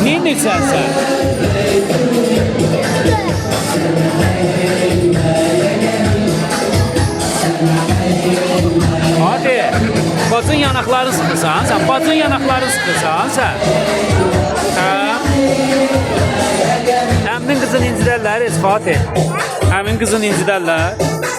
Niye neysen sen? Hadi. Bacın yanaklarını sıkırsan sen. Bacın yanaklarını sıkırsan sen. Ha? Əmin qızın incilərlər, Fatih. Əmin qızın incilərlər.